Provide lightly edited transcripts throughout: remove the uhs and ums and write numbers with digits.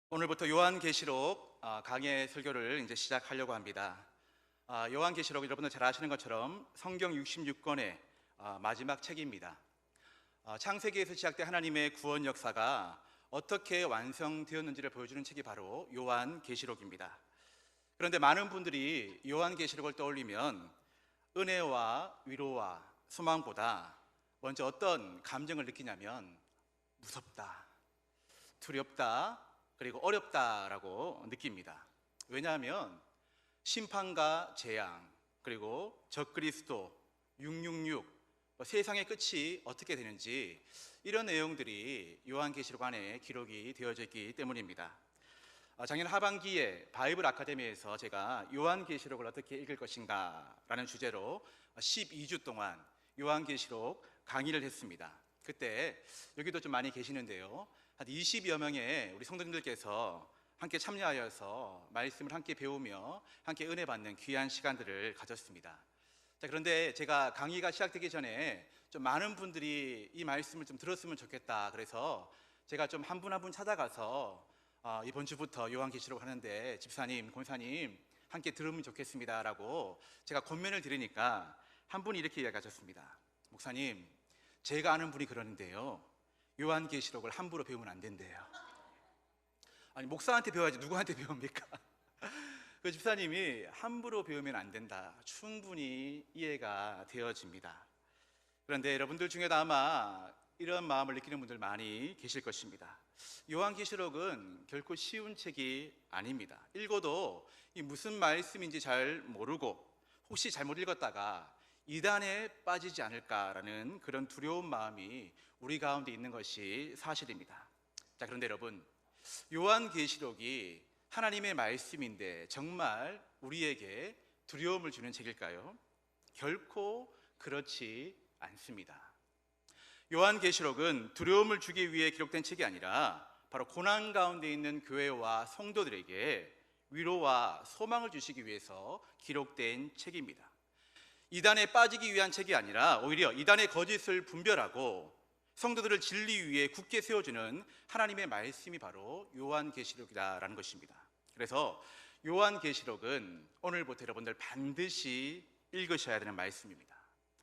오늘부터 요한계시록 강해 설교를 이제 시작하려고 합니다. 요한계시록 여러분들 잘 아시는 것처럼 성경 66권의 마지막 책입니다. 창세기에서 시작된 하나님의 구원 역사가 어떻게 완성되었는지를 보여주는 책이 바로 요한계시록입니다. 그런데 많은 분들이 요한계시록을 떠올리면 은혜와 위로와 소망보다 먼저 어떤 감정을 느끼냐면 무섭다, 두렵다, 그리고 어렵다라고 느낍니다. 왜냐하면 심판과 재앙, 그리고 적그리스도, 666, 세상의 끝이 어떻게 되는지 이런 내용들이 요한계시록 안에 기록이 되어져 있기 때문입니다. 작년 하반기에 바이블 아카데미에서 제가 요한계시록을 어떻게 읽을 것인가 라는 주제로 12주 동안 요한계시록 강의를 했습니다. 그때 여기도 좀 많이 계시는데요, 한 20여 명의 우리 성도님들께서 함께 참여하여서 말씀을 함께 배우며 함께 은혜 받는 귀한 시간들을 가졌습니다. 그런데 제가 강의가 시작되기 전에 좀 많은 분들이 이 말씀을 좀 들었으면 좋겠다, 그래서 제가 좀 한 분 한 분 찾아가서 이번 주부터 요한계시록 하는데 집사님, 권사님 함께 들으면 좋겠습니다 라고 제가 권면을 드리니까 한 분이 이렇게 이야기하셨습니다. 목사님, 제가 아는 분이 그러는데요, 요한계시록을 함부로 배우면 안 된대요. 아니, 목사한테 배워야지 누구한테 배웁니까? 그 집사님이 함부로 배우면 안 된다, 충분히 이해가 되어집니다. 그런데 여러분들 중에도 아마 이런 마음을 느끼는 분들 많이 계실 것입니다. 요한계시록은 결코 쉬운 책이 아닙니다. 읽어도 이 무슨 말씀인지 잘 모르고 혹시 잘못 읽었다가 이단에 빠지지 않을까라는 그런 두려운 마음이 우리 가운데 있는 것이 사실입니다. 그런데 여러분, 요한계시록이 하나님의 말씀인데 정말 우리에게 두려움을 주는 책일까요? 결코 그렇지 않습니다. 요한계시록은 두려움을 주기 위해 기록된 책이 아니라 바로 고난 가운데 있는 교회와 성도들에게 위로와 소망을 주시기 위해서 기록된 책입니다. 이단에 빠지기 위한 책이 아니라 오히려 이단의 거짓을 분별하고 성도들을 진리 위에 굳게 세워주는 하나님의 말씀이 바로 요한계시록이라는 것입니다. 그래서 요한계시록은 오늘부터 여러분들 반드시 읽으셔야 되는 말씀입니다.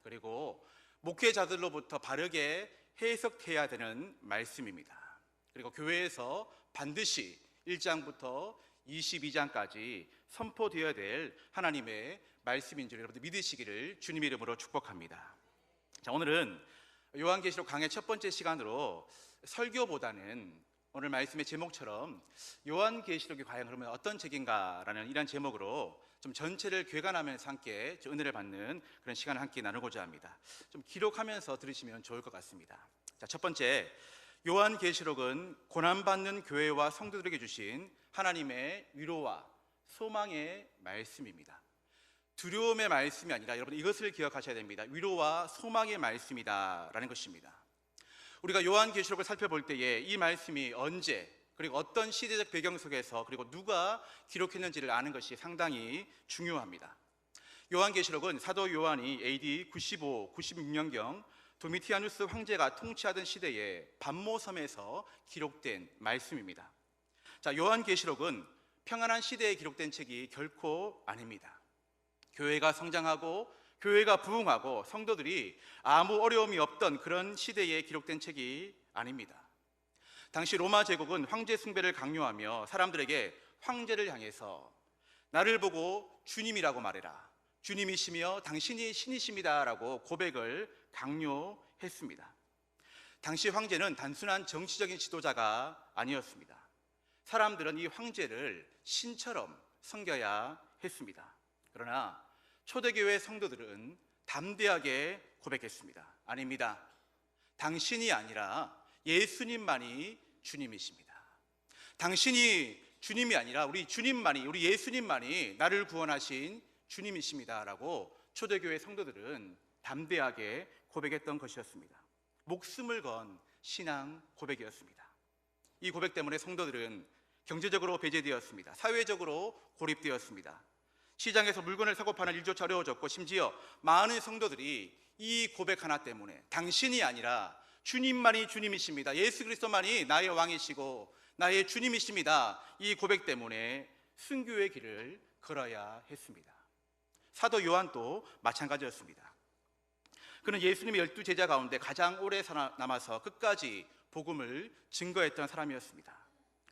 그리고 목회자들로부터 바르게 해석해야 되는 말씀입니다. 그리고 교회에서 반드시 1장부터 22장까지 선포되어야 될 하나님의 말씀인 줄 여러분들 믿으시기를 주님의 이름으로 축복합니다. 자, 오늘은 요한계시록 강의 첫 번째 시간으로 설교보다는 오늘 말씀의 제목처럼 요한계시록이 과연 그러면 어떤 책인가라는 이런 제목으로 좀 전체를 괴간하면서 함께 은혜를 받는 그런 시간을 함께 나누고자 합니다. 좀 기록하면서 들으시면 좋을 것 같습니다. 자, 첫 번째, 요한계시록은 고난받는 교회와 성도들에게 주신 하나님의 위로와 소망의 말씀입니다. 두려움의 말씀이 아니라 여러분 이것을 기억하셔야 됩니다. 위로와 소망의 말씀이다라는 것입니다. 우리가 요한계시록을 살펴볼 때에 이 말씀이 언제 그리고 어떤 시대적 배경 속에서 그리고 누가 기록했는지를 아는 것이 상당히 중요합니다. 요한계시록은 사도 요한이 AD 95, 96년경 도미티아누스 황제가 통치하던 시대에 반모섬에서 기록된 말씀입니다. 자, 요한계시록은 평안한 시대에 기록된 책이 결코 아닙니다. 교회가 성장하고 교회가 부흥하고 성도들이 아무 어려움이 없던 그런 시대에 기록된 책이 아닙니다. 당시 로마 제국은 황제 숭배를 강요하며 사람들에게 황제를 향해서 나를 보고 주님이라고 말해라, 주님이시며 당신이 신이십니다 라고 고백을 강요했습니다. 당시 황제는 단순한 정치적인 지도자가 아니었습니다. 사람들은 이 황제를 신처럼 섬겨야 했습니다. 그러나 초대교회 성도들은 담대하게 고백했습니다. 아닙니다. 당신이 아니라 예수님만이 주님이십니다. 당신이 주님이 아니라 우리 주님만이, 우리 예수님만이 나를 구원하신 주님이십니다 라고 초대교회 성도들은 담대하게 고백했던 것이었습니다. 목숨을 건 신앙 고백이었습니다. 이 고백 때문에 성도들은 경제적으로 배제되었습니다. 사회적으로 고립되었습니다. 시장에서 물건을 사고 파는 일조차 어려워졌고 심지어 많은 성도들이 이 고백 하나 때문에 당신이 아니라 주님만이 주님이십니다, 예수 그리스도만이 나의 왕이시고 나의 주님이십니다. 이 고백 때문에 순교의 길을 걸어야 했습니다. 사도 요한도 마찬가지였습니다. 그는 예수님의 12제자 가운데 가장 오래 살아남아서 끝까지 복음을 증거했던 사람이었습니다.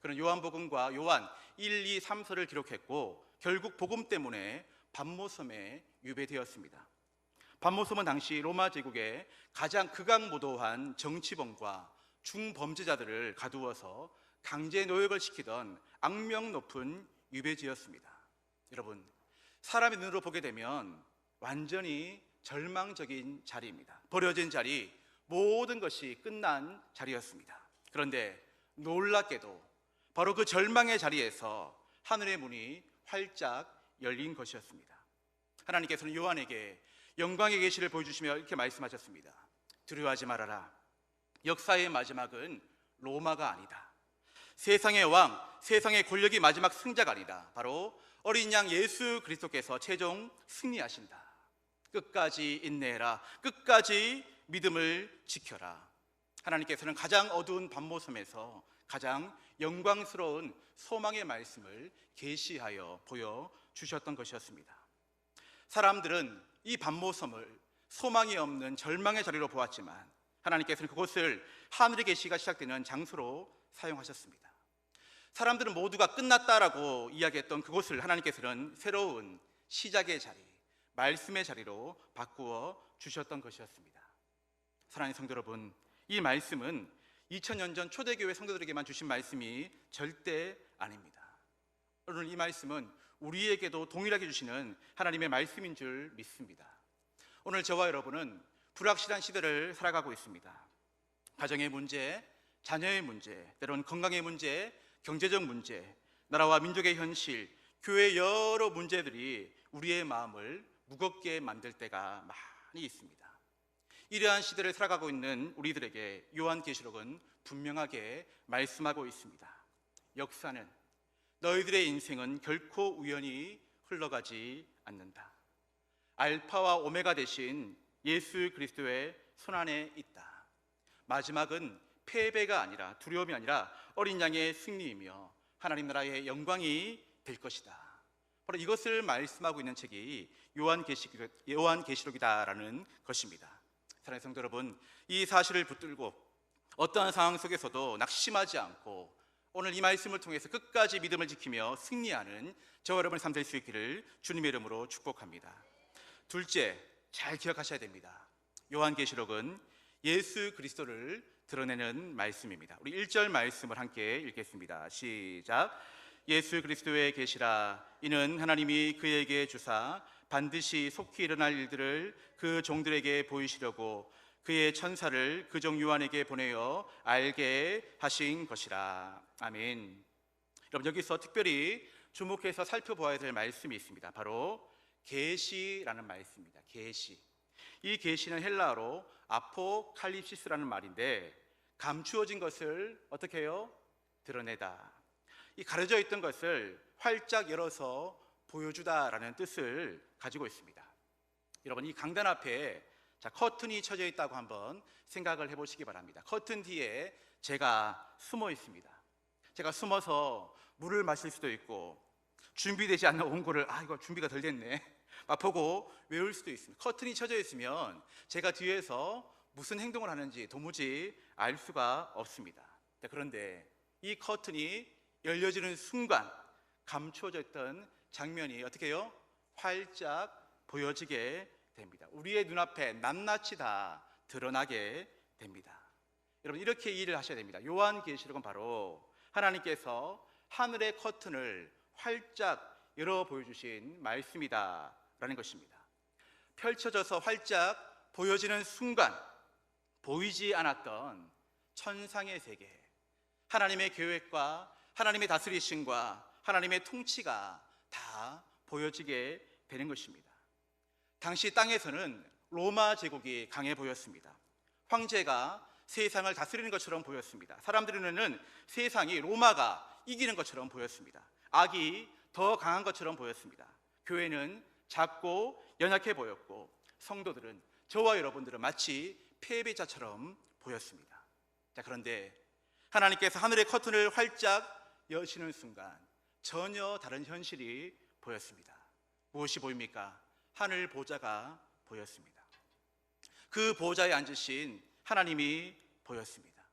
그는 요한복음과 요한 1, 2, 3서를 기록했고 결국 복음 때문에 반모섬에 유배되었습니다. 반모섬은 당시 로마 제국의 가장 극악무도한 정치범과 중범죄자들을 가두어서 강제 노역을 시키던 악명 높은 유배지였습니다. 여러분, 사람의 눈으로 보게 되면 완전히 절망적인 자리입니다. 버려진 자리, 모든 것이 끝난 자리였습니다. 그런데 놀랍게도 바로 그 절망의 자리에서 하늘의 문이 활짝 열린 것이었습니다. 하나님께서는 요한에게 영광의 계시를 보여주시며 이렇게 말씀하셨습니다. 두려워하지 말아라. 역사의 마지막은 로마가 아니다. 세상의 왕, 세상의 권력이 마지막 승자가 아니다. 바로 어린 양 예수 그리스도께서 최종 승리하신다. 끝까지 인내해라. 끝까지 믿음을 지켜라. 하나님께서는 가장 어두운 반모섬에서 가장 영광스러운 소망의 말씀을 계시하여 보여주셨던 것이었습니다. 사람들은 이 반모섬을 소망이 없는 절망의 자리로 보았지만 하나님께서는 그곳을 하늘의 계시가 시작되는 장소로 사용하셨습니다. 사람들은 모두가 끝났다라고 이야기했던 그곳을 하나님께서는 새로운 시작의 자리, 말씀의 자리로 바꾸어 주셨던 것이었습니다. 사랑하는 성도 여러분, 이 말씀은 2000년 전 초대교회 성도들에게만 주신 말씀이 절대 아닙니다. 오늘 이 말씀은 우리에게도 동일하게 주시는 하나님의 말씀인 줄 믿습니다. 오늘 저와 여러분은 불확실한 시대를 살아가고 있습니다. 가정의 문제, 자녀의 문제, 때로는 건강의 문제, 경제적 문제, 나라와 민족의 현실, 교회의 여러 문제들이 우리의 마음을 무겁게 만들 때가 많이 있습니다. 이러한 시대를 살아가고 있는 우리들에게 요한계시록은 분명하게 말씀하고 있습니다. 역사는, 너희들의 인생은 결코 우연히 흘러가지 않는다. 알파와 오메가 되신 예수 그리스도의 손안에 있다. 마지막은 패배가 아니라, 두려움이 아니라 어린 양의 승리이며 하나님 나라의 영광이 될 것이다. 바로 이것을 말씀하고 있는 책이 요한계시록이다라는 것입니다. 사랑하는 성도 여러분, 이 사실을 붙들고 어떠한 상황 속에서도 낙심하지 않고 오늘 이 말씀을 통해서 끝까지 믿음을 지키며 승리하는 저와 여러분의 삶 될 수 있기를 주님의 이름으로 축복합니다. 둘째, 잘 기억하셔야 됩니다. 요한계시록은 예수 그리스도를 드러내는 말씀입니다. 우리 1절 말씀을 함께 읽겠습니다. 시작. 예수 그리스도의 계시라. 이는 하나님이 그에게 주사 반드시 속히 일어날 일들을 그 종들에게 보이시려고 그의 천사를 그 종 요한에게 보내어 알게 하신 것이라. 아멘. 여러분, 여기서 특별히 주목해서 살펴보아야 될 말씀이 있습니다. 바로 계시라는 말씀입니다. 계시. 이 계시는 헬라어로 아포칼립시스라는 말인데 감추어진 것을 어떻게 해요? 드러내다. 이 가려져 있던 것을 활짝 열어서 보여주다라는 뜻을 가지고 있습니다. 여러분, 이 강단 앞에 커튼이 쳐져 있다고 한번 생각을 해보시기 바랍니다. 커튼 뒤에 제가 숨어 있습니다. 제가 숨어서 물을 마실 수도 있고 준비되지 않는 원고를 이거 준비가 덜 됐네 막 보고 외울 수도 있습니다. 커튼이 쳐져 있으면 제가 뒤에서 무슨 행동을 하는지 도무지 알 수가 없습니다. 그런데 이 커튼이 열려지는 순간 감추어져 있던 장면이 어떻게 해요? 활짝 보여지게 됩니다. 우리의 눈앞에 낱낱이 다 드러나게 됩니다. 여러분, 이렇게 이해를 하셔야 됩니다. 요한계시록은 바로 하나님께서 하늘의 커튼을 활짝 열어 보여주신 말씀이다라는 것입니다. 펼쳐져서 활짝 보여지는 순간 보이지 않았던 천상의 세계, 하나님의 계획과 하나님의 다스리심과 하나님의 통치가 다 보여지게 되는 것입니다. 당시 땅에서는 로마 제국이 강해 보였습니다. 황제가 세상을 다스리는 것처럼 보였습니다. 사람들의 눈에는 세상이 로마가 이기는 것처럼 보였습니다. 악이 더 강한 것처럼 보였습니다. 교회는 작고 연약해 보였고 성도들은, 저와 여러분들은 마치 패배자처럼 보였습니다. 그런데 하나님께서 하늘의 커튼을 활짝 여시는 순간 전혀 다른 현실이 보였습니다. 무엇이 보입니까? 하늘 보좌가 보였습니다. 그 보좌에 앉으신 하나님이 보였습니다.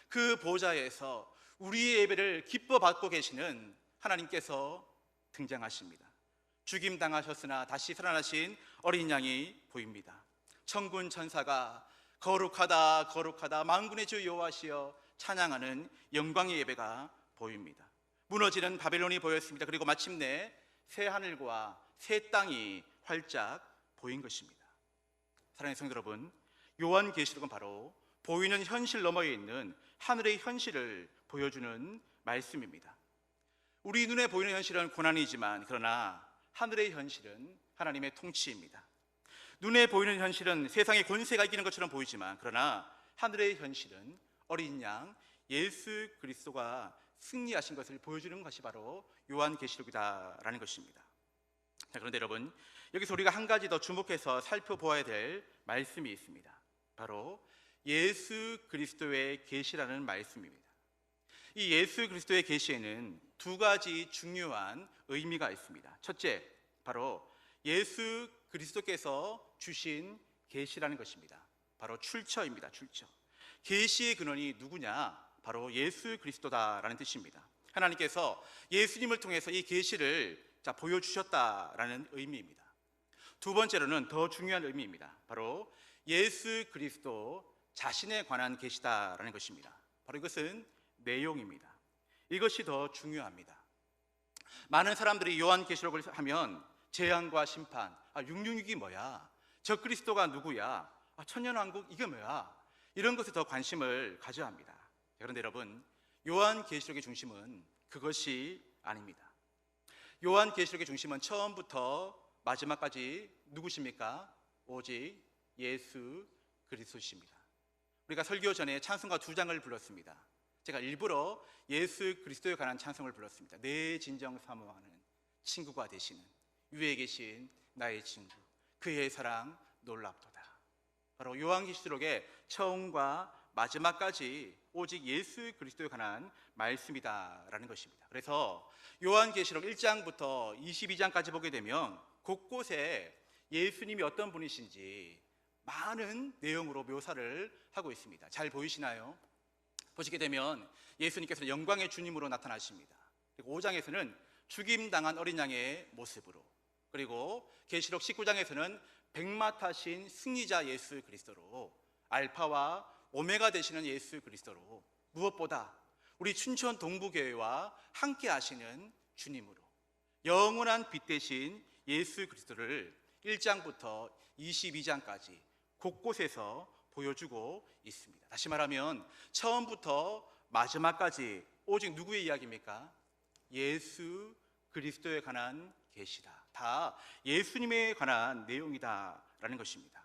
그 보좌에서 우리의 예배를 기뻐 받고 계시는 하나님께서 등장하십니다. 죽임당하셨으나 다시 살아나신 어린 양이 보입니다. 천군 천사가 거룩하다 거룩하다 만군의 주 여호와시여 찬양하는 영광의 예배가 보입니다. 무너지는 바벨론이 보였습니다. 그리고 마침내 새 하늘과 새 땅이 활짝 보인 것입니다. 사랑하는 성도 여러분, 요한계시록은 바로 보이는 현실 너머에 있는 하늘의 현실을 보여주는 말씀입니다. 우리 눈에 보이는 현실은 고난이지만 그러나 하늘의 현실은 하나님의 통치입니다. 눈에 보이는 현실은 세상의 권세가 이기는 것처럼 보이지만 그러나 하늘의 현실은 어린 양 예수 그리스도가 승리하신 것을 보여주는 것이 바로 요한계시록이다라는 것입니다. 자, 그런데 여러분, 여기서 우리가 한 가지 더 주목해서 살펴보아야 될 말씀이 있습니다. 바로 예수 그리스도의 계시라는 말씀입니다. 이 예수 그리스도의 계시에는 두 가지 중요한 의미가 있습니다. 첫째, 바로 예수 그리스도께서 주신 계시라는 것입니다. 바로 출처입니다. 출처. 계시의 근원이 누구냐? 바로 예수 그리스도다라는 뜻입니다. 하나님께서 예수님을 통해서 이 계시를 보여주셨다라는 의미입니다. 두 번째로는 더 중요한 의미입니다. 바로 예수 그리스도 자신에 관한 계시다라는 것입니다. 바로 이것은 내용입니다. 이것이 더 중요합니다. 많은 사람들이 요한계시록을 하면 재앙과 심판, 666이 뭐야? 저 그리스도가 누구야? 천년왕국 이게 뭐야? 이런 것에 더 관심을 가져야 합니다. 그런데 여러분, 요한계시록의 중심은 그것이 아닙니다. 요한계시록의 중심은 처음부터 마지막까지 누구십니까? 오직 예수 그리스도십니다. 우리가 설교 전에 찬송가 2장을 불렀습니다. 제가 일부러 예수 그리스도에 관한 찬송을 불렀습니다. 내 진정 사모하는 친구가 되시는 위에 계신 나의 친구, 그의 사랑 놀랍도다. 바로 요한계시록의 처음과 마지막까지 오직 예수 그리스도에 관한 말씀이다라는 것입니다. 그래서 요한계시록 1장부터 22장까지 보게 되면 곳곳에 예수님이 어떤 분이신지 많은 내용으로 묘사를 하고 있습니다. 잘 보이시나요? 보시게 되면 예수님께서는 영광의 주님으로 나타나십니다. 그리고 5장에서는 죽임당한 어린 양의 모습으로, 그리고 계시록 19장에서는 백마 타신 승리자 예수 그리스도로, 알파와 오메가 되시는 예수 그리스도로, 무엇보다 우리 춘천 동부교회와 함께 하시는 주님으로, 영원한 빛 되신 예수 그리스도를 1장부터 22장까지 곳곳에서 보여주고 있습니다. 다시 말하면 처음부터 마지막까지 오직 누구의 이야기입니까? 예수 그리스도에 관한 계시다. 다 예수님에 관한 내용이다라는 것입니다.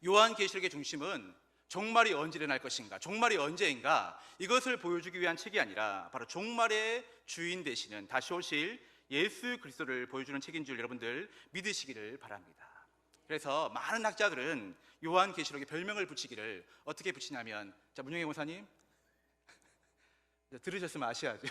요한계시록의 중심은 종말이 언제 일어날 것인가, 종말이 언제인가, 이것을 보여주기 위한 책이 아니라 바로 종말의 주인 되시는 다시 오실 예수 그리스도를 보여주는 책인 줄 여러분들 믿으시기를 바랍니다. 그래서 많은 학자들은 요한계시록에 별명을 붙이기를 어떻게 붙이냐면, 자, 문영애 목사님 들으셨으면 아셔야죠.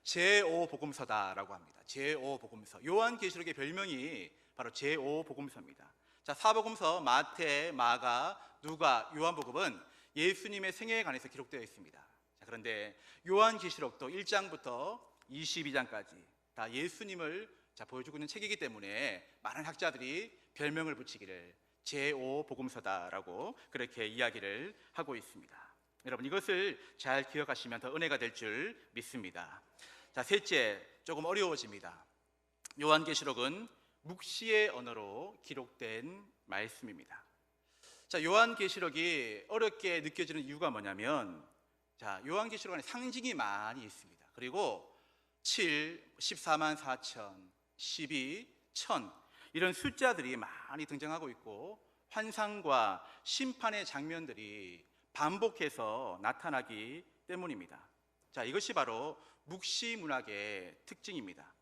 제5복음서다라고 합니다. 제5복음서. 요한계시록의 별명이 바로 제5복음서입니다. 자, 사복음서 마태, 마가, 누가, 요한복음은 예수님의 생애에 관해서 기록되어 있습니다. 자, 그런데 요한계시록도 1장부터 22장까지 다 예수님을 보여주고 있는 책이기 때문에 많은 학자들이 별명을 붙이기를 제5복음서다라고 그렇게 이야기를 하고 있습니다. 여러분, 이것을 잘 기억하시면 더 은혜가 될 줄 믿습니다. 자, 셋째, 조금 어려워집니다. 요한계시록은 묵시의 언어로 기록된 말씀입니다. 자, 요한계시록이 어렵게 느껴지는 이유가 뭐냐면, 자, 요한계시록 안에 상징이 많이 있습니다. 그리고 7, 14만 4천, 12, 1000 이런 숫자들이 많이 등장하고 있고, 환상과 심판의 장면들이 반복해서 나타나기 때문입니다. 자, 이것이 바로 묵시 문학의 특징입니다.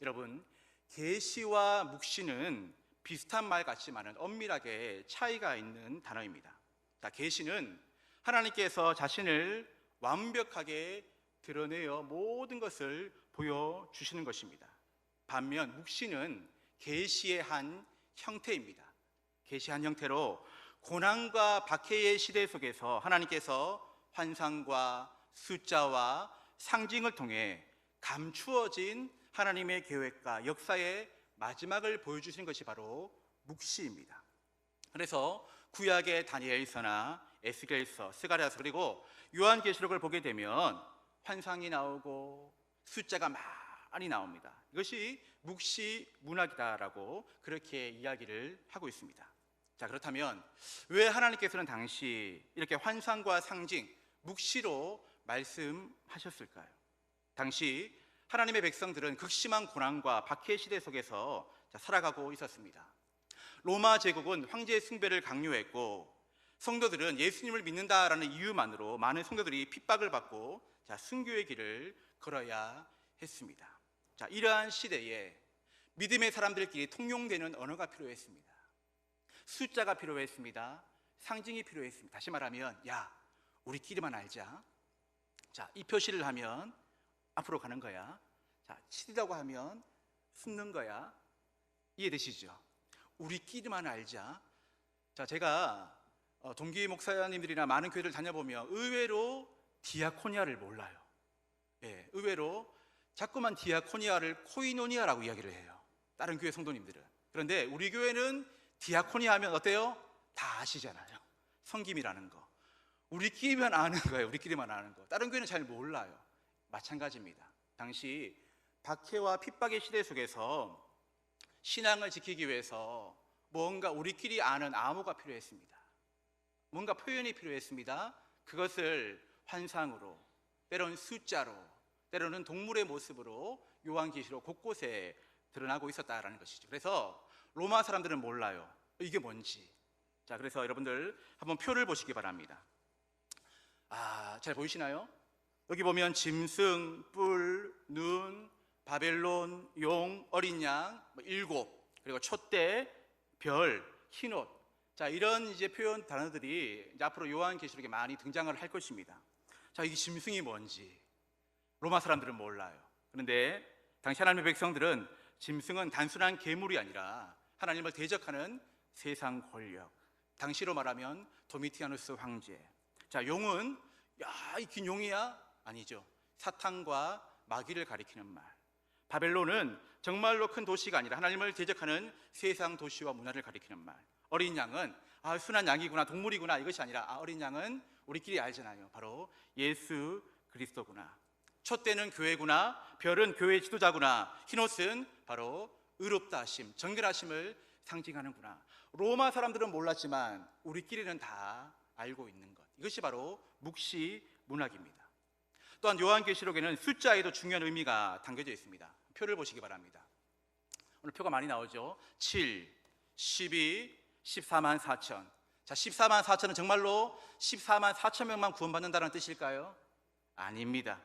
여러분, 계시와 묵시는 비슷한 말 같지만은 엄밀하게 차이가 있는 단어입니다. 자, 계시는 하나님께서 자신을 완벽하게 드러내어 모든 것을 보여주시는 것입니다. 반면 묵시는 계시의 한 형태입니다. 계시의 한 형태로 고난과 박해의 시대 속에서 하나님께서 환상과 숫자와 상징을 통해 감추어진 하나님의 계획과 역사의 마지막을 보여주시는 것이 바로 묵시입니다. 그래서 구약의 다니엘서나 에스겔서, 스가랴서 그리고 요한계시록을 보게 되면 환상이 나오고 숫자가 많이 나옵니다. 이것이 묵시 문학이다라고 그렇게 이야기를 하고 있습니다. 자, 그렇다면 왜 하나님께서는 당시 이렇게 환상과 상징, 묵시로 말씀하셨을까요? 당시 하나님의 백성들은 극심한 고난과 박해 시대 속에서 살아가고 있었습니다. 로마 제국은 황제 숭배를 강요했고 성도들은 예수님을 믿는다라는 이유만으로 많은 성도들이 핍박을 받고 순교의 길을 걸어야 했습니다. 자, 이러한 시대에 믿음의 사람들끼리 통용되는 언어가 필요했습니다. 숫자가 필요했습니다. 상징이 필요했습니다. 다시 말하면 야, 우리끼리만 알자. 자, 이 표시를 하면 앞으로 가는 거야. 자, 치리라고 하면 숨는 거야. 이해되시죠? 우리끼리만 알자. 자, 제가 동기 목사님들이나 많은 교회를 다녀보면 의외로 디아코니아를 몰라요. 예, 의외로 자꾸만 디아코니아를 코이노니아라고 이야기를 해요. 다른 교회 성도님들은. 그런데 우리 교회는 디아코니아 하면 어때요? 다 아시잖아요. 섬김이라는 거. 우리끼리만 아는 거예요. 우리끼리만 아는 거. 다른 교회는 잘 몰라요. 마찬가지입니다. 당시 박해와 핍박의 시대 속에서 신앙을 지키기 위해서 뭔가 우리끼리 아는 암호가 필요했습니다. 뭔가 표현이 필요했습니다. 그것을 환상으로, 때로는 숫자로, 때로는 동물의 모습으로 요한계시록 곳곳에 드러나고 있었다라는 것이죠. 그래서 로마 사람들은 몰라요. 이게 뭔지. 자, 그래서 여러분들 한번 표를 보시기 바랍니다. 잘 보이시나요? 여기 보면 짐승, 뿔, 눈, 바벨론, 용, 어린 양, 일곱, 그리고 촛대, 별, 흰옷. 자, 이런 이제 표현 단어들이 이제 앞으로 요한계시록에 많이 등장을 할 것입니다. 자, 이게 짐승이 뭔지 로마 사람들은 몰라요. 그런데 당시 하나님의 백성들은 짐승은 단순한 괴물이 아니라 하나님을 대적하는 세상 권력, 당시로 말하면 도미티아누스 황제. 자, 용은 야, 이 긴 용이야? 아니죠. 사탄과 마귀를 가리키는 말. 바벨론은 정말로 큰 도시가 아니라 하나님을 대적하는 세상 도시와 문화를 가리키는 말. 어린 양은 순한 양이구나, 동물이구나, 이것이 아니라 어린 양은 우리끼리 알잖아요. 바로 예수 그리스도구나. 촛대는 교회구나, 별은 교회 지도자구나, 흰옷은 바로 의롭다 하심, 정결하심을 상징하는구나. 로마 사람들은 몰랐지만 우리끼리는 다 알고 있는 것, 이것이 바로 묵시 문학입니다. 또한 요한계시록에는 숫자에도 중요한 의미가 담겨져 있습니다. 표를 보시기 바랍니다. 오늘 표가 많이 나오죠. 7, 12, 14만 4천. 자, 14만 4천은 정말로 14만 4천 명만 구원받는다는 뜻일까요? 아닙니다.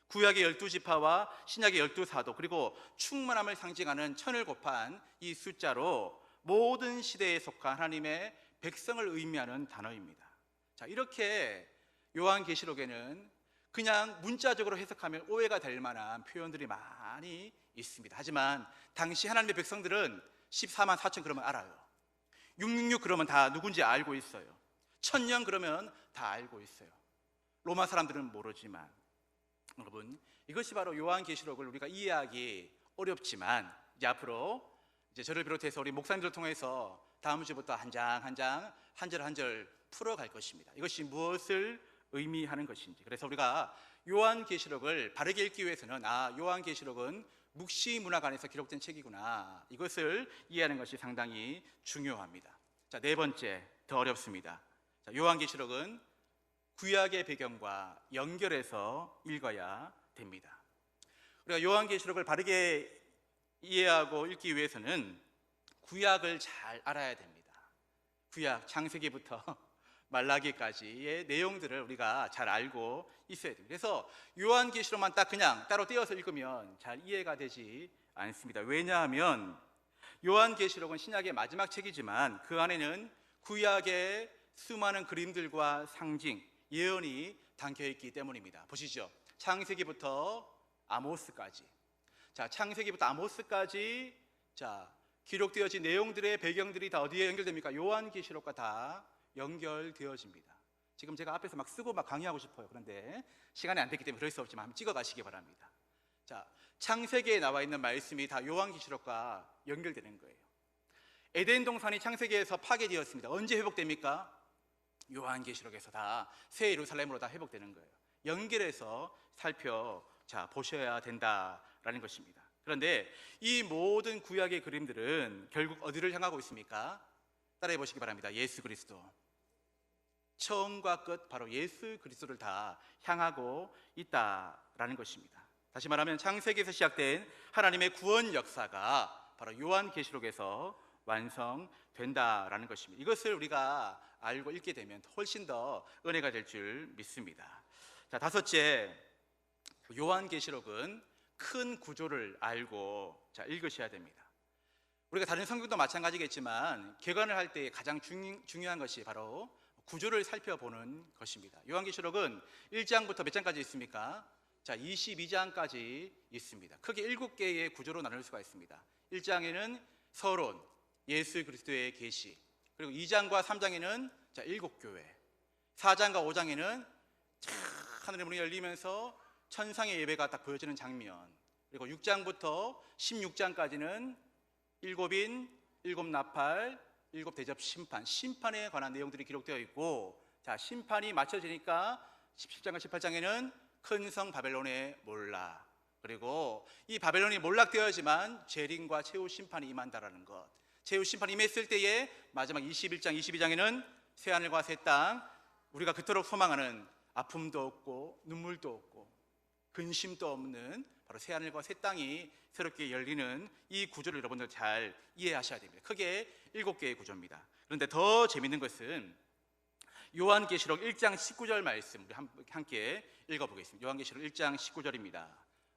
구약의 12지파와 신약의 12사도, 그리고 충만함을 상징하는 천을 곱한 이 숫자로 모든 시대에 속한 하나님의 백성을 의미하는 단어입니다. 자, 이렇게 요한계시록에는 그냥 문자적으로 해석하면 오해가 될 만한 표현들이 많이 있습니다. 하지만 당시 하나님의 백성들은 14만 4천 그러면 알아요. 666 그러면 다 누군지 알고 있어요. 1000년 그러면 다 알고 있어요. 로마 사람들은 모르지만 여러분, 이것이 바로 요한계시록을 우리가 이해하기 어렵지만 이제 앞으로 이제 저를 비롯해서 우리 목사님들을 통해서 다음 주부터 한 장 한 장, 한 절 한 절 풀어갈 것입니다. 이것이 무엇을 의미하는 것인지. 그래서 우리가 요한계시록을 바르게 읽기 위해서는 요한계시록은 묵시 문학 안에서 기록된 책이구나, 이것을 이해하는 것이 상당히 중요합니다. 자, 네 번째, 더 어렵습니다. 자, 요한계시록은 구약의 배경과 연결해서 읽어야 됩니다. 우리가 요한계시록을 바르게 이해하고 읽기 위해서는 구약을 잘 알아야 됩니다. 구약 창세기부터 말라기까지의 내용들을 우리가 잘 알고 있어야 됩니다. 그래서 요한계시록만 딱 그냥 따로 떼어서 읽으면 잘 이해가 되지 않습니다. 왜냐하면 요한계시록은 신약의 마지막 책이지만 그 안에는 구약의 수많은 그림들과 상징, 예언이 담겨 있기 때문입니다. 보시죠. 창세기부터 아모스까지. 자, 창세기부터 아모스까지 기록되어진 내용들의 배경들이 다 어디에 연결됩니까? 요한계시록과 다 연결되어집니다. 지금 제가 앞에서 막 쓰고 막 강의하고 싶어요. 그런데 시간이 안 됐기 때문에 그럴 수 없지만 한번 찍어 가시기 바랍니다. 자, 창세기에 나와 있는 말씀이 다 요한계시록과 연결되는 거예요. 에덴 동산이 창세기에서 파괴되었습니다. 언제 회복됩니까? 요한계시록에서 다 새 예루살렘으로 다 회복되는 거예요. 연결해서 보셔야 된다라는 것입니다. 그런데 이 모든 구약의 그림들은 결국 어디를 향하고 있습니까? 따라해 보시기 바랍니다. 예수 그리스도. 처음과 끝 바로 예수 그리스도를 다 향하고 있다라는 것입니다. 다시 말하면 창세기에서 시작된 하나님의 구원 역사가 바로 요한계시록에서 완성된다라는 것입니다. 이것을 우리가 알고 읽게 되면 훨씬 더 은혜가 될 줄 믿습니다. 자, 다섯째, 요한계시록은 큰 구조를 알고 읽으셔야 됩니다. 우리가 다른 성경도 마찬가지겠지만 개관을 할 때 가장 중요한 것이 바로 구조를 살펴보는 것입니다. 요한계시록은 1장부터 몇 장까지 있습니까? 22장까지 있습니다. 크게 7개의 구조로 나눌 수가 있습니다. 1장에는 서론, 예수 그리스도의 계시, 그리고 2장과 3장에는 7교회, 4장과 5장에는 하늘의 문이 열리면서 천상의 예배가 딱 보여지는 장면, 그리고 6장부터 16장까지는 7인, 7나팔, 7대접 심판, 심판에 관한 내용들이 기록되어 있고, 심판이 마쳐지니까 17장과 18장에는 큰 성 바벨론의 몰락, 그리고 이 바벨론이 몰락되어야지만 재림과 최후 심판이 임한다라는 것. 최후 심판이 임했을 때에 마지막 21장, 22장에는 새하늘과 새 땅, 우리가 그토록 소망하는 아픔도 없고 눈물도 없고 근심도 없는 바로 새하늘과 새 땅이 새롭게 열리는 이 구조를 여러분들 잘 이해하셔야 됩니다. 크게 7개의 구조입니다. 그런데 더 재밌는 것은 요한계시록 1장 19절 말씀 우리 함께 읽어보겠습니다. 요한계시록 1장 19절입니다.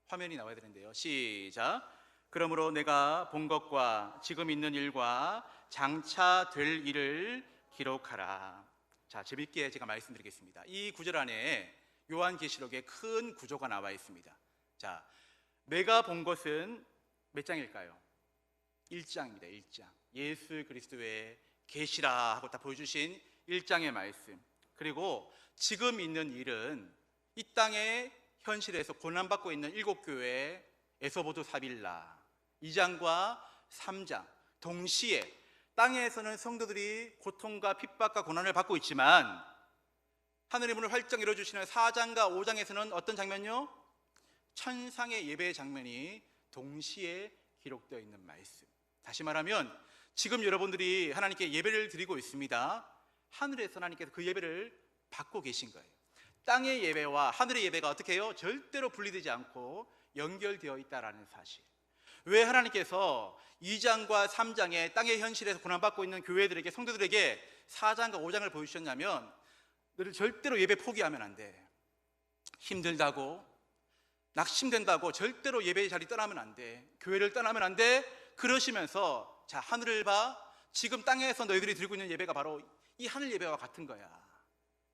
화면이 나와야 되는데요. 시작. 그러므로 내가 본 것과 지금 있는 일과 장차 될 일을 기록하라. 자, 재밌게 제가 말씀드리겠습니다. 이 구절 안에 요한계시록의 큰 구조가 나와 있습니다. 자, 내가 본 것은 몇 장일까요? 1장입니다. 1장. 예수 그리스도의 계시라 하고 딱 보여주신 1장의 말씀. 그리고 지금 있는 일은 이 땅의 현실에서 고난받고 있는 7교회 에서보드 사빌라 2장과 3장 동시에 땅에서는 성도들이 고통과 핍박과 고난을 받고 있지만 하늘의 문을 활짝 열어주시는 4장과 5장에서는 어떤 장면이요? 천상의 예배의 장면이 동시에 기록되어 있는 말씀. 다시 말하면 지금 여러분들이 하나님께 예배를 드리고 있습니다. 하늘에서 하나님께서 그 예배를 받고 계신 거예요. 땅의 예배와 하늘의 예배가 어떻게 해요? 절대로 분리되지 않고 연결되어 있다는 사실. 왜 하나님께서 2장과 3장에 땅의 현실에서 고난받고 있는 교회들에게, 성도들에게 4장과 5장을 보여주셨냐면 너를 절대로 예배 포기하면 안 돼. 힘들다고, 낙심된다고 절대로 예배의 자리 떠나면 안 돼. 교회를 떠나면 안 돼. 그러시면서 자, 하늘을 봐. 지금 땅에서 너희들이 드리고 있는 예배가 바로 이 하늘 예배와 같은 거야.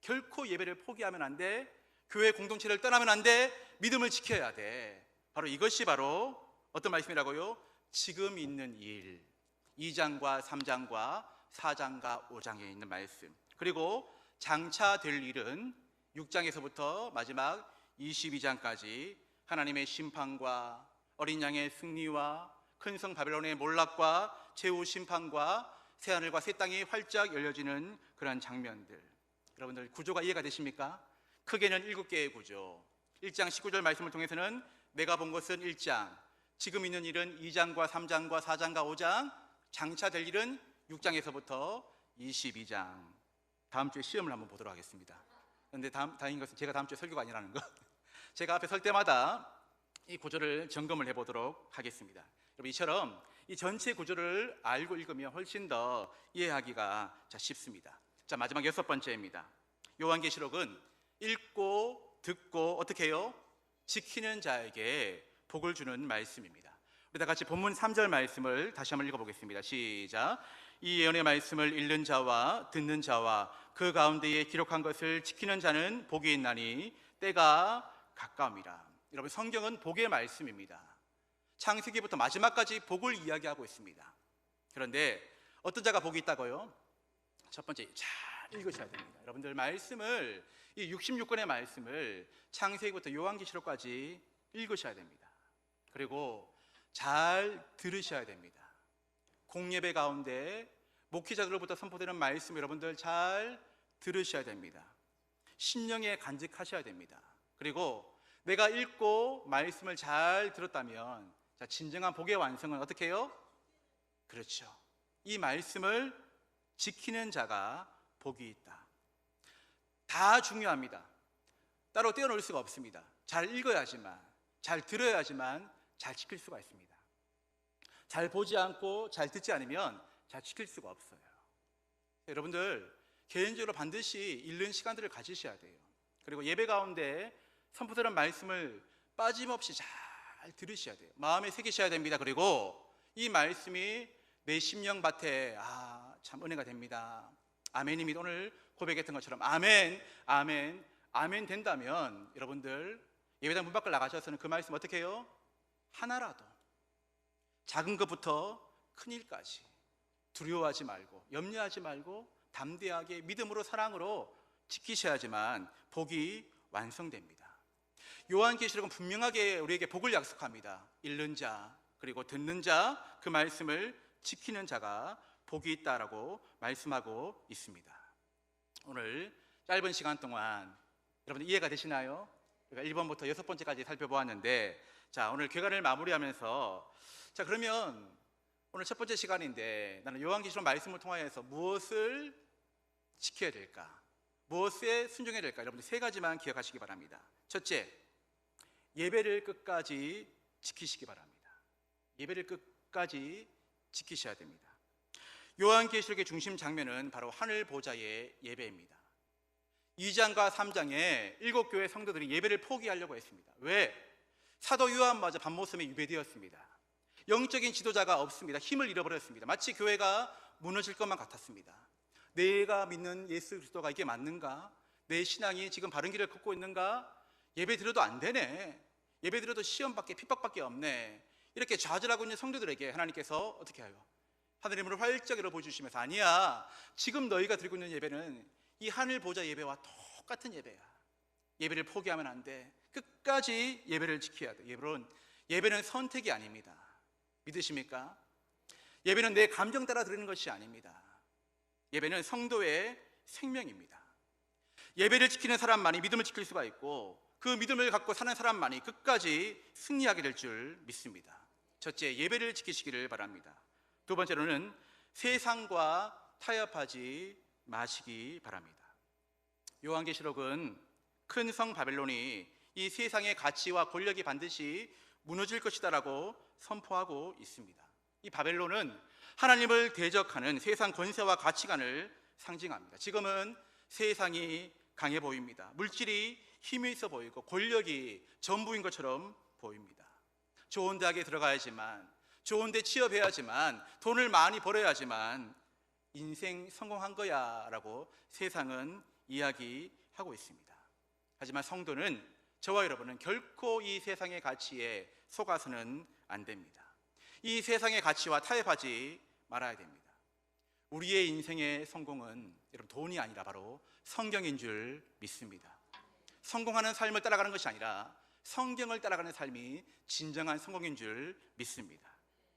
결코 예배를 포기하면 안 돼. 교회 공동체를 떠나면 안 돼. 믿음을 지켜야 돼. 바로 이것이 바로 어떤 말씀이라고요? 지금 있는 일, 2장과 3장과 4장과 5장에 있는 말씀. 그리고 장차 될 일은 6장에서부터 마지막 22장까지 하나님의 심판과 어린 양의 승리와 큰 성 바벨론의 몰락과 최후 심판과 새하늘과 새 땅이 활짝 열려지는 그런 장면들. 여러분들 구조가 이해가 되십니까? 크게는 7개의 구조. 1장 19절 말씀을 통해서는 내가 본 것은 1장, 지금 있는 일은 2장과 3장과 4장과 5장, 장차 될 일은 6장에서부터 22장. 다음 주에 시험을 한번 보도록 하겠습니다. 그런데 다행인 것은 제가 다음 주에 설교가 아니라는 것. 제가 앞에 설 때마다 이 구조를 점검을 해보도록 하겠습니다. 여러분, 이처럼 이 전체 구조를 알고 읽으면 훨씬 더 이해하기가 쉽습니다. 자, 마지막 6번째입니다. 요한계시록은 읽고 듣고 어떻게 해요? 지키는 자에게 복을 주는 말씀입니다. 우리 다 같이 본문 3절 말씀을 다시 한번 읽어보겠습니다. 시작. 이 예언의 말씀을 읽는 자와 듣는 자와 그 가운데에 기록한 것을 지키는 자는 복이 있나니 때가 가까움이라. 여러분, 성경은 복의 말씀입니다. 창세기부터 마지막까지 복을 이야기하고 있습니다. 그런데 어떤 자가 복이 있다고요? 첫 번째, 잘 읽으셔야 됩니다. 여러분들, 말씀을, 이 66권의 말씀을 창세기부터 요한계시록까지 읽으셔야 됩니다. 그리고 잘 들으셔야 됩니다. 공예배 가운데 목회자들로부터 선포되는 말씀, 여러분들 잘 들으셔야 됩니다. 심령에 간직하셔야 됩니다. 그리고 내가 읽고 말씀을 잘 들었다면, 자, 진정한 복의 완성은 어떻게 해요? 그렇죠. 이 말씀을 지키는 자가 복이 있다. 다 중요합니다. 따로 떼어놓을 수가 없습니다. 잘 읽어야지만, 잘 들어야지만 잘 지킬 수가 있습니다. 잘 보지 않고 잘 듣지 않으면 잘 지킬 수가 없어요. 여러분들, 개인적으로 반드시 읽는 시간들을 가지셔야 돼요. 그리고 예배 가운데 선포되는 말씀을 빠짐없이 잘 들으셔야 돼요. 마음에 새기셔야 됩니다. 그리고 이 말씀이 내 심령밭에 참 은혜가 됩니다. 아멘입니다. 오늘 고백했던 것처럼 아멘, 아멘, 아멘 된다면 여러분들 예배당 문 밖을 나가셔서는 그 말씀 어떻게 해요? 하나라도, 작은 것부터 큰 일까지 두려워하지 말고 염려하지 말고 담대하게 믿음으로 사랑으로 지키셔야지만 복이 완성됩니다. 요한계시록은 분명하게 우리에게 복을 약속합니다. 읽는 자, 그리고 듣는 자, 그 말씀을 지키는 자가 복이 있다라고 말씀하고 있습니다. 오늘 짧은 시간 동안 여러분 이해가 되시나요? 우리가 1번부터 6번째까지 살펴보았는데, 자, 오늘 교관을 마무리하면서, 자, 그러면 오늘 첫 번째 시간인데 나는 요한계시록 말씀을 통하여서 무엇을 지켜야 될까? 무엇에 순종해야 될까? 여러분들 세 가지만 기억하시기 바랍니다. 첫째, 예배를 끝까지 지키시기 바랍니다. 예배를 끝까지 지키셔야 됩니다. 요한계시록의 중심 장면은 바로 하늘 보좌의 예배입니다. 2장과 3장에 7교회 성도들이 예배를 포기하려고 했습니다. 왜? 사도 요한마저 밤모섬에 유배되었습니다. 영적인 지도자가 없습니다. 힘을 잃어버렸습니다. 마치 교회가 무너질 것만 같았습니다. 내가 믿는 예수 그리스도가 이게 맞는가? 내 신앙이 지금 바른 길을 걷고 있는가? 예배 드려도 안 되네. 예배 드려도 시험밖에 핍박밖에 없네. 이렇게 좌절하고 있는 성도들에게 하나님께서 어떻게 해요? 하늘님을 활짝 열어보여주시면서, 아니야, 지금 너희가 드리고 있는 예배는 이 하늘 보좌 예배와 똑같은 예배야. 예배를 포기하면 안 돼. 끝까지 예배를 지켜야 돼. 예배는 선택이 아닙니다. 믿으십니까? 예배는 내 감정 따라 드리는 것이 아닙니다. 예배는 성도의 생명입니다. 예배를 지키는 사람만이 믿음을 지킬 수가 있고, 그 믿음을 갖고 사는 사람만이 끝까지 승리하게 될 줄 믿습니다. 첫째, 예배를 지키시기를 바랍니다. 두 번째로는 세상과 타협하지 마시기 바랍니다. 요한계시록은 큰 성 바벨론이 이 세상의 가치와 권력이 반드시 무너질 것이다라고 선포하고 있습니다. 이 바벨론은 하나님을 대적하는 세상 권세와 가치관을 상징합니다. 지금은 세상이 강해 보입니다. 물질이 힘이 있어 보이고 권력이 전부인 것처럼 보입니다. 좋은 대학에 들어가야지만, 좋은 데 취업해야지만, 돈을 많이 벌어야지만 인생 성공한 거야 라고 세상은 이야기하고 있습니다. 하지만 성도는, 저와 여러분은 결코 이 세상의 가치에 속아서는 안 됩니다. 이 세상의 가치와 타협하지 말아야 됩니다. 우리의 인생의 성공은 여러분 돈이 아니라 바로 성경인 줄 믿습니다. 성공하는 삶을 따라가는 것이 아니라 성경을 따라가는 삶이 진정한 성공인 줄 믿습니다.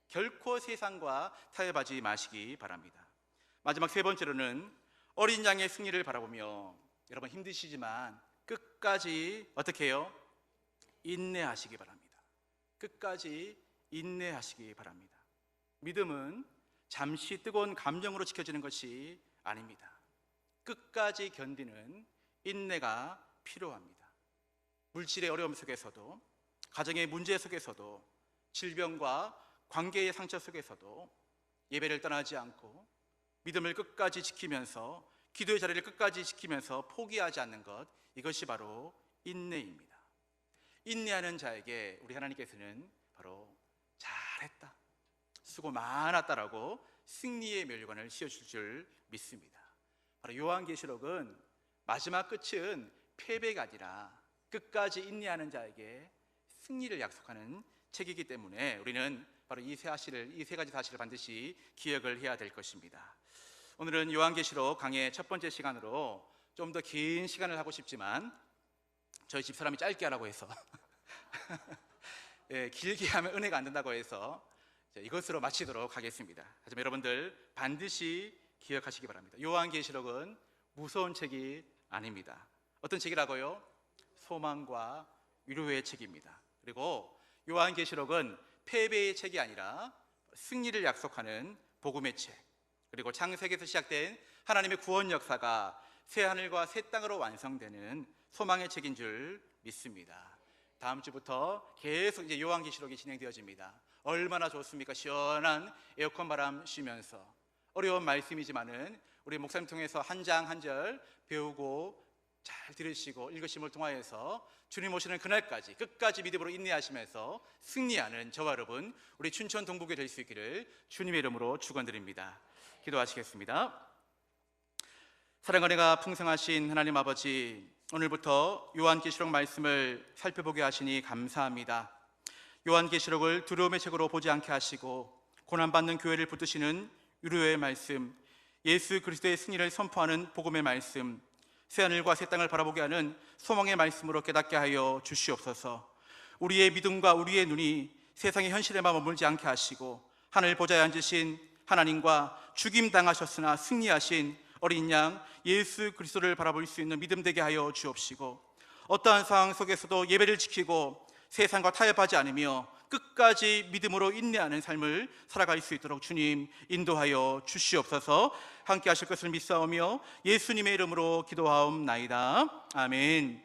결코 세상과 타협하지 마시기 바랍니다. 마지막 세 번째로는 어린 양의 승리를 바라보며, 여러분 힘드시지만 끝까지 어떻게 해요? 인내하시기 바랍니다. 끝까지 인내하시기 바랍니다. 믿음은 잠시 뜨거운 감정으로 지켜지는 것이 아닙니다. 끝까지 견디는 인내가 필요합니다. 물질의 어려움 속에서도, 가정의 문제 속에서도, 질병과 관계의 상처 속에서도 예배를 떠나지 않고 믿음을 끝까지 지키면서, 기도의 자리를 끝까지 지키면서 포기하지 않는 것, 이것이 바로 인내입니다. 인내하는 자에게 우리 하나님께서는 바로 잘했다, 수고 많았다라고 승리의 멸관을 씌워줄 줄 믿습니다. 바로 요한계시록은 마지막 끝은 패배가 아니라 끝까지 인내하는 자에게 승리를 약속하는 책이기 때문에 우리는 바로 이 세 가지 사실을 반드시 기억을 해야 될 것입니다. 오늘은 요한계시록 강의 첫 번째 시간으로 좀 더 긴 시간을 하고 싶지만 저희 집사람이 짧게 하라고 해서 예, 길게 하면 은혜가 안 된다고 해서 이것으로 마치도록 하겠습니다. 하지만 여러분들 반드시 기억하시기 바랍니다. 요한계시록은 무서운 책이 아닙니다. 어떤 책이라고요? 소망과 위로의 책입니다. 그리고 요한계시록은 패배의 책이 아니라 승리를 약속하는 복음의 책, 그리고 창세기에서 시작된 하나님의 구원 역사가 새하늘과 새 땅으로 완성되는 소망의 책인 줄 믿습니다. 다음 주부터 계속 이제 요한계시록이 진행되어집니다. 얼마나 좋습니까? 시원한 에어컨 바람 쉬면서. 어려운 말씀이지만은 우리 목사님 통해서 한 장 한 절 배우고 잘 들으시고 읽으심을 통하여서 주님 오시는 그날까지 끝까지 믿음으로 인내하시면서 승리하는 저와 여러분, 우리 춘천 동북에 될 수 있기를 주님의 이름으로 축원드립니다. 기도하시겠습니다. 사랑과 은혜가 풍성하신 하나님 아버지, 오늘부터 요한계시록 말씀을 살펴보게 하시니 감사합니다. 요한계시록을 두려움의 책으로 보지 않게 하시고 고난받는 교회를 붙드시는 위로의 말씀, 예수 그리스도의 승리를 선포하는 복음의 말씀, 새하늘과 새 땅을 바라보게 하는 소망의 말씀으로 깨닫게 하여 주시옵소서. 우리의 믿음과 우리의 눈이 세상의 현실에만 머물지 않게 하시고 하늘 보좌에 앉으신 하나님과 죽임당하셨으나 승리하신 어린 양 예수 그리스도를 바라볼 수 있는 믿음 되게 하여 주옵시고, 어떠한 상황 속에서도 예배를 지키고 세상과 타협하지 않으며 끝까지 믿음으로 인내하는 삶을 살아갈 수 있도록 주님 인도하여 주시옵소서. 함께 하실 것을 믿사오며 예수님의 이름으로 기도하옵나이다. 아멘.